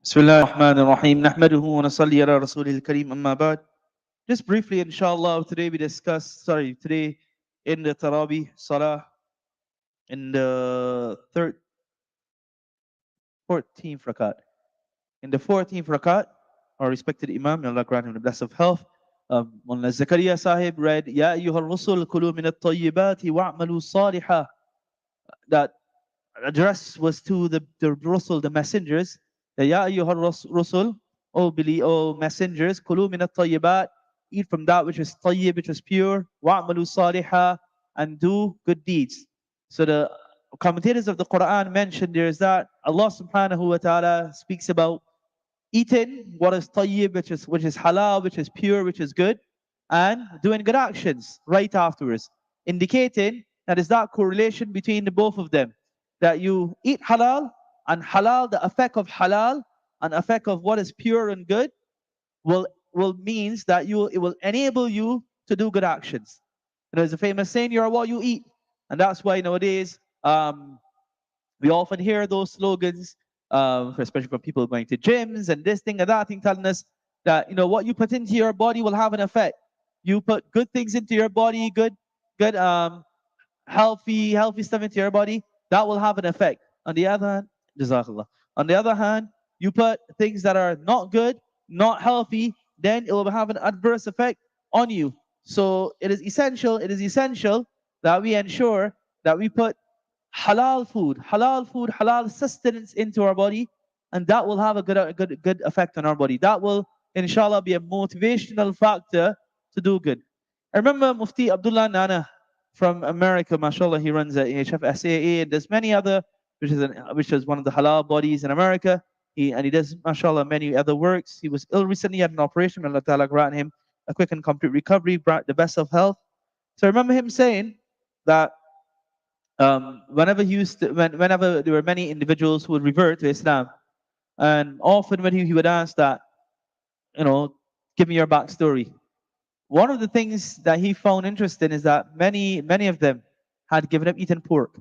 بسم الله الرحمن الرحيم نحمده ونصلي على رسوله الكريم أما بعد. Just briefly, inshallah, today in the Taraweeh Salah, in the 14th rakat. In the 14th rakat, our respected Imam, may Allah grant him the blessing of health, Maulana Zakaria Sahib read, Ya ayyuha rusul kulu min at-tayyibati wa'malu salihah. That address was to the Rusul, the messengers. Ya ayyuha rusul, O messengers, kulu min at-tayyibat, eat from that which is tayyib, which is pure, wa'malu salihah, and do good deeds. So the commentators of the Quran mentioned there is that Allah subhanahu wa ta'ala speaks about eating what is tayyib, which is halal, which is pure, which is good, and doing good actions right afterwards, indicating that is that correlation between the both of them. That you eat halal, and halal, the effect of halal, and effect of what is pure and good, will means that it will enable you to do good actions. There's a famous saying, "You are what you eat," and that's why nowadays we often hear those slogans, especially from people going to gyms and this thing and that thing, telling us that what you put into your body will have an effect. You put good things into your body, good healthy stuff into your body, that will have an effect. On the other hand, Jazakallah. On the other hand, you put things that are not good, not healthy, then it will have an adverse effect on you. So it is essential that we ensure that we put halal sustenance into our body, and that will have a good effect on our body. That will, inshallah, be a motivational factor to do good. I remember Mufti Abdullah Nana from America, mashallah, he runs a HFSAA, and there's many other, which is one of the halal bodies in America. He does, mashallah, many other works. He was ill recently, had an operation, Allah Ta'ala grant him a quick and complete recovery, brought the best of health. So I remember him saying that whenever there were many individuals who would revert to Islam, and often when he would ask that, give me your backstory. One of the things that he found interesting is that many of them had given up eating pork.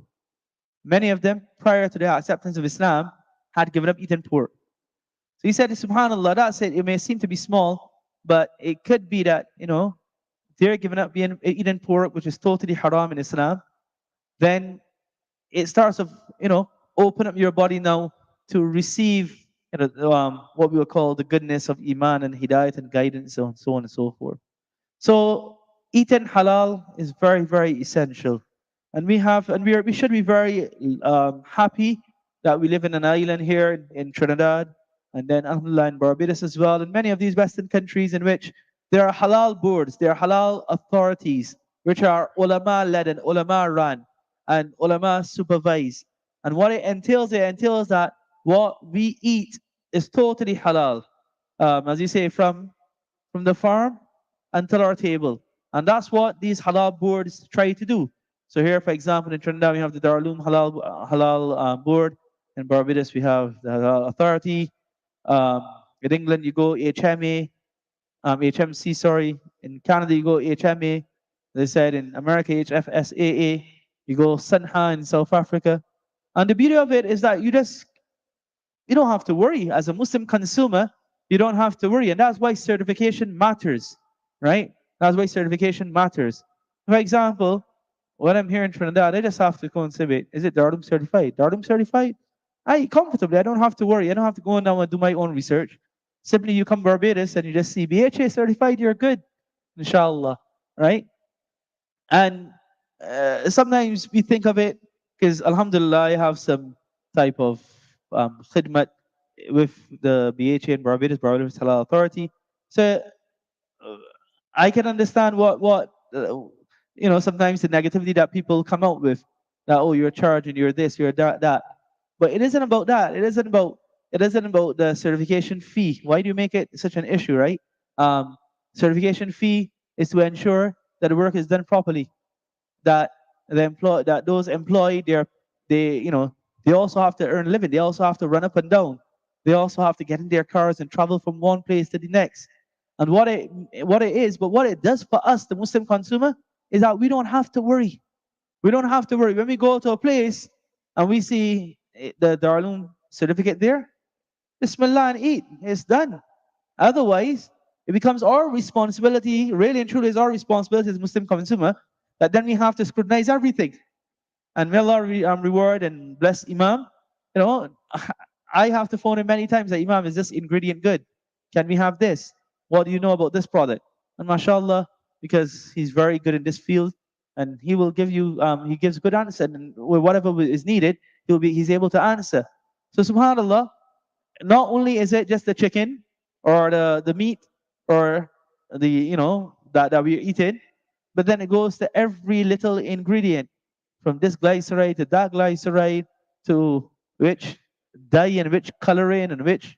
Many of them, prior to their acceptance of Islam, had given up eating pork. So he said, Subhanallah, that said, it may seem to be small, but it could be that they're giving up eating pork, which is totally haram in Islam. Then it starts to open up your body now to receive what we would call the goodness of iman and hidayat and guidance, and so on and so forth. So eating halal is very, very essential, and we should be very happy that we live in an island here in Trinidad, and then alhamdulillah in Barbados as well, and many of these Western countries in which there are halal boards, there are halal authorities, which are ulama led and ulama run and ulama supervise. And what it entails that what we eat is totally halal. As you say, from the farm until our table. And that's what these halal boards try to do. So here, for example, in Trinidad, we have the Darulum Halal Board. In Barbados, we have the Halal Authority. In England, you go HMC, sorry. In Canada, you go HMA. They said in America, HFSAA. You go Sanha in South Africa. And the beauty of it is that you don't have to worry. As a Muslim consumer, you don't have to worry. And that's why certification matters, right? That's why certification matters. For example, when I'm here in Trinidad, I just have to go and say, wait, is it Darulum certified? Darulum certified? I eat comfortably. I don't have to worry. I don't have to go now and do my own research. Simply, you come Barbados and you just see BHA certified, you're good, inshallah, right? And sometimes we think of it, because alhamdulillah, I have some type of khidmat with the BHA and Barbados Halal Authority. So I can understand what sometimes the negativity that people come out with, that you're charging, you're this, you're that. But it isn't about that. It isn't about the certification fee. Why do you make it such an issue, right? Certification fee is to ensure that the work is done properly, that those employed, they also have to earn a living. They also have to run up and down. They also have to get in their cars and travel from one place to the next. And what it does for us, the Muslim consumer, is that we don't have to worry. We don't have to worry. When we go to a place and we see the Darulum certificate there, Bismillah and eat. It's done. Otherwise, it becomes our responsibility, really and truly is our responsibility as Muslim consumer, that then we have to scrutinize everything. And may Allah reward and bless Imam. You know, I have to phone him many times that Imam, is this ingredient good? Can we have this? What do you know about this product? And mashallah, because he's very good in this field, and he will give you, he gives good answer, and whatever is needed, he's able to answer. So subhanallah, not only is it just the chicken or the meat or the that we're eating, but then it goes to every little ingredient, from this glyceride to that glyceride to which dye and which coloring and which.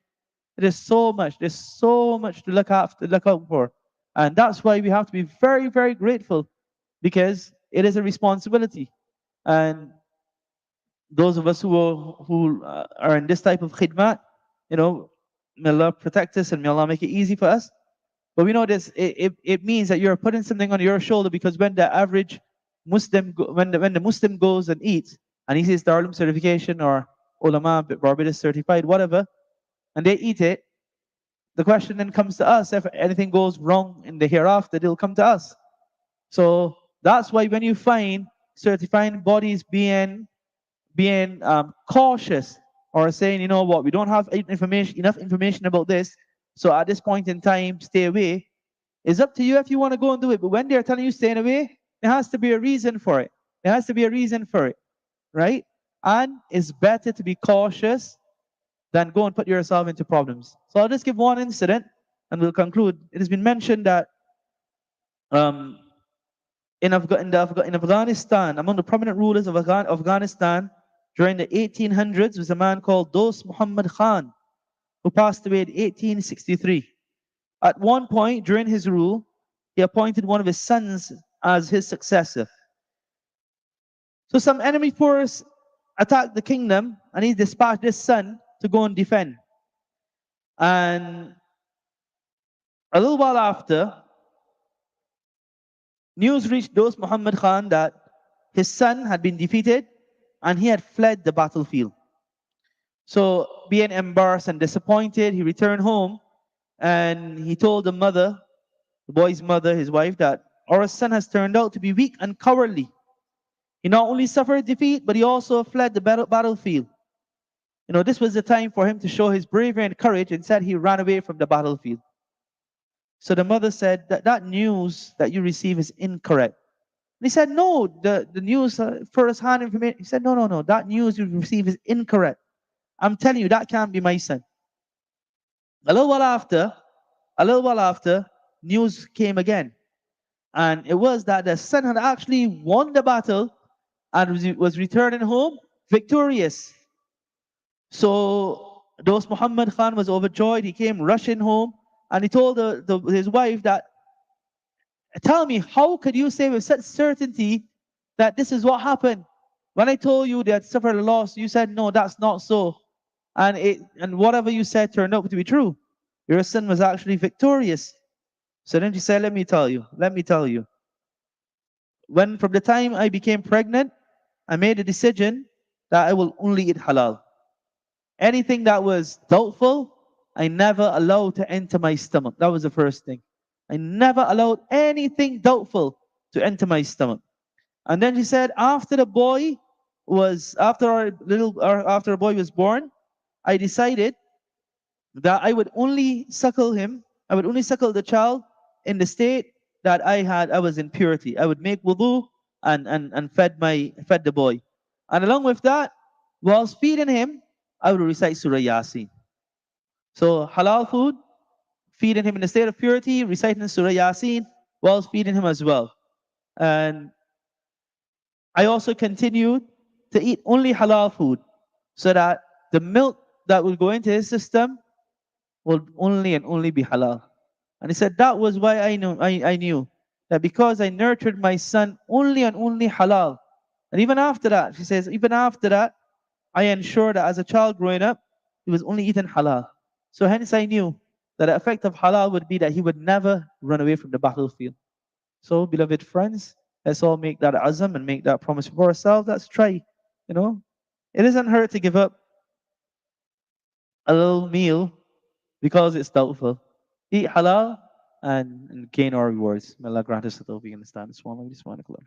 There's so much. There's so much to look out for, and that's why we have to be very, very grateful, because it is a responsibility. And those of us who are in this type of khidmat, may Allah protect us and may Allah make it easy for us. But we know this, it means that you're putting something on your shoulder, because when the average Muslim, when the Muslim goes and eats, and he sees Darulum certification or Ulama, Barbados certified, whatever, and they eat it, the question then comes to us. If anything goes wrong in the hereafter, they'll come to us. So that's why when you find certifying bodies being cautious, or saying, you know what, we don't have enough information about this, so at this point in time, stay away. It's up to you if you want to go and do it. But when they're telling you stay away, there has to be a reason for it. There has to be a reason for it, right? And it's better to be cautious than go and put yourself into problems. So I'll just give one incident and we'll conclude. It has been mentioned that um, in Afghanistan, among the prominent rulers of Afghanistan during the 1800s was a man called Dost Muhammad Khan, who passed away in 1863. At one point during his rule, he appointed one of his sons as his successor. So some enemy force attacked the kingdom, and he dispatched his son to go and defend. And a little while after, news reached Dost Muhammad Khan that his son had been defeated and he had fled the battlefield. So, being embarrassed and disappointed, he returned home and he told the mother, the boy's mother, his wife, that our son has turned out to be weak and cowardly. He not only suffered defeat, but he also fled the battlefield. This was the time for him to show his bravery and courage. Instead, he ran away from the battlefield. So the mother said that news that you receive is incorrect. And he said, no, the news, first-hand information. He said, no, that news you receive is incorrect. I'm telling you, that can't be my son. A little while after, news came again. And it was that the son had actually won the battle and was returning home victorious. So Dost Muhammad Khan was overjoyed. He came rushing home and he told his wife that, tell me, how could you say with such certainty that this is what happened? When I told you they had suffered a loss, you said, no, that's not so. And whatever you said turned out to be true. Your son was actually victorious. So then she said, let me tell you. From the time I became pregnant, I made a decision that I will only eat halal. Anything that was doubtful, I never allowed to enter my stomach. That was the first thing. I never allowed anything doubtful to enter my stomach. And then she said, after our boy was born, I decided that I would only suckle him. I would only suckle the child in the state that I was in purity. I would make wudu and fed the boy. And along with that, whilst feeding him, I would recite Surah Yasin. So halal food, feeding him in a state of purity, reciting Surah Yasin, whilst feeding him as well. And I also continued to eat only halal food, so that the milk that will go into his system will only and only be halal. And he said that was why I knew that, because I nurtured my son only and only halal. And even after that, she says, even after that, I ensured that as a child growing up, he was only eating halal. So hence I knew that the effect of halal would be that he would never run away from the battlefield. So, beloved friends, let's all make that azam and make that promise for ourselves. Let's try. It doesn't hurt to give up. a little meal because it's doubtful. Eat halal and gain our rewards. May Allah grant us the tawfiq and understand. Subhanallah, subhanakallah.